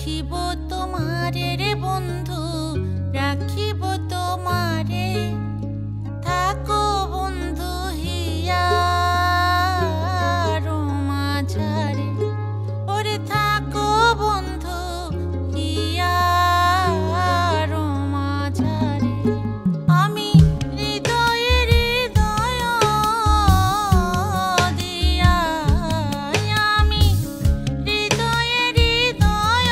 রাখিব তোমারে রে বন্ধু, রাখিব তোমারে, থাকো বন্ধু হিয়ার মাঝারে, ওরে থাকো বন্ধু হিয়ার মাঝারে। আমি হৃদয়ে হৃদয় দিয়া, আমি হৃদয়ে হৃদয়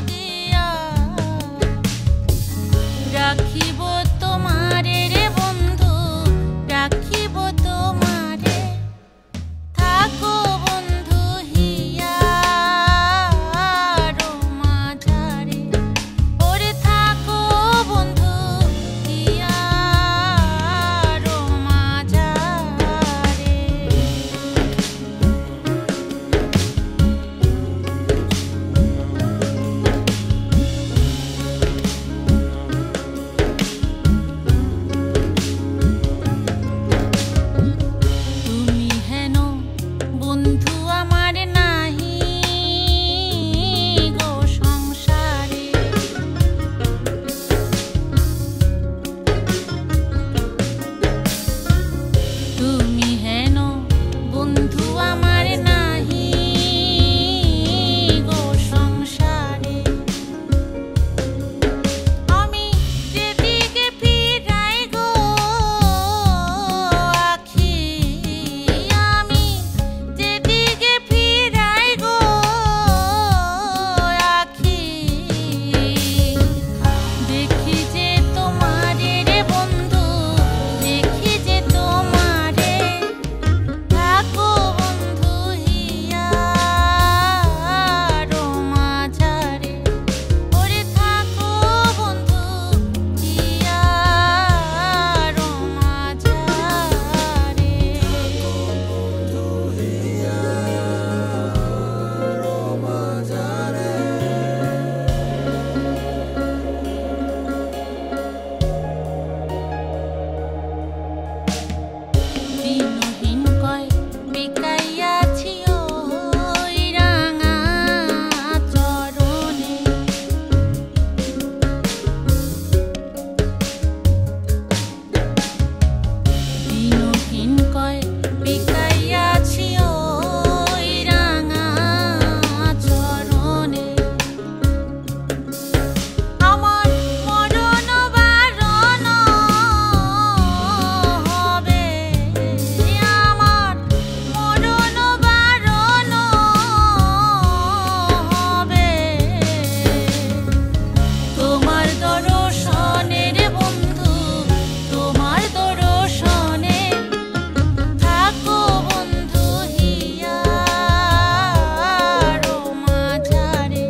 দিয়া রাখিব তোমারে রে বন্ধু, রাখিব তোমারে, থাকো বন্ধু হিয়ার মাঝারে, ওরে থাকো বন্ধু হিয়ার মাঝারে। তুমি হেন বন্ধু আমার নাহি গো সংসারে, তুমি হেন বন্ধু আমার নাহি গো সংসারে। আমি যেদিকে ফিরাই গো আখি, আমি যেদিকে ফিরাই গো আখি, দেখি যে তোমারে রে বন্ধু, দেখি যে তোমারে, থাকো বন্ধু হিয়ার মাঝারে, ওরে থাকো বন্ধু হিয়ার মাঝারে। দিনহীন কয় বিকাইয়াছি ওই রাঙা চরণে, দিনহীন কয় বিকাইয়াছি ওই রাঙা চরণে। আমার মরণ বারণ হবে, আমার মরণ বারণ হবে, তোমার দর্শনে রে বন্ধু, তোমার দর্শনে, থাকো বন্ধু হিয়ার মাঝারে,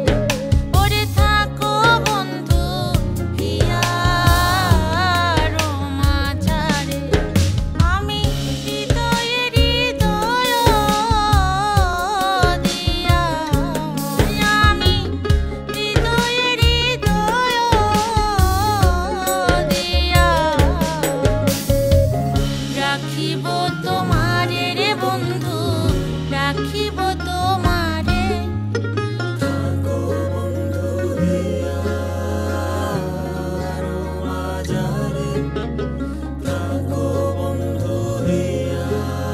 ওরে থাকো বন্ধু হিয়ার মাঝারে। আমি হৃদয়ে হৃদয় দিয়া, আমি হৃদয়ে হৃদয় দিয়া রাখিব তোমারে রে বন্ধু, রাখিব তোমারে, থাকো বন্ধু হিয়ার মাঝারে, থাকো বন্ধু হিয়ার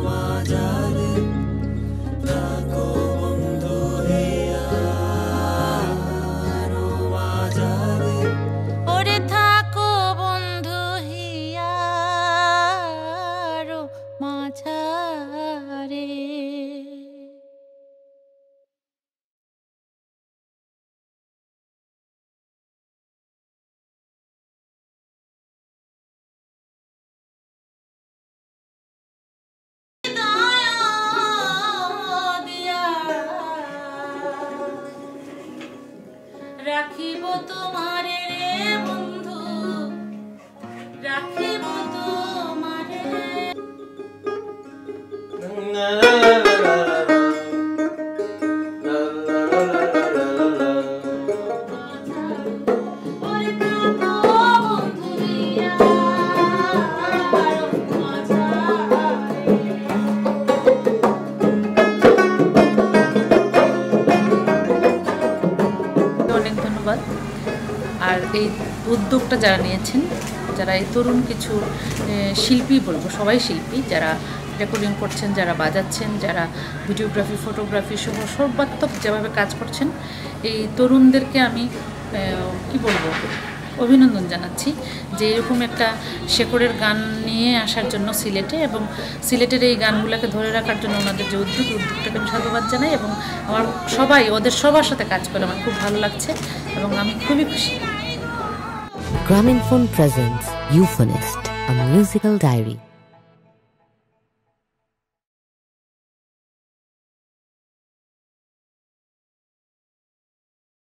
মাঝারে, থাকো বন্ধু হিয়ার মাঝারে, ওরে থাকো বন্ধু হিয়ার মাঝারে। রাখিব তোমারে রে বন্ধু, রাখিব তোমারে। ওরে থাকো বন্ধু হিয়ার মাঝারে। আর এই উদ্যোগটা যারা নিয়েছেন, যারা এই তরুণ কিছু শিল্পী বলবো, সবাই শিল্পী, যারা রেকর্ডিং করছেন, যারা বাজাচ্ছেন, যারা ভিডিওগ্রাফি, ফটোগ্রাফি সহ সর্বাত্মক যেভাবে কাজ করছেন, এই তরুণদেরকে আমি কি বলবো, অভিনন্দন জানাচ্ছি যে এরকম একটা শেকড়ের গান নিয়ে আসার জন্য সিলেটে, এবং সিলেটের এই গানগুলোকে ধরে রাখার জন্য ওনাদের যে উদ্যোগটাকে আমি সাধুবাদ জানাই। এবং আমার ওদের সবার সাথে কাজ করে আমার খুব ভালো লাগছে এবং আমি খুবই খুশি। Grameenphone presents Euphonist, a musical diary.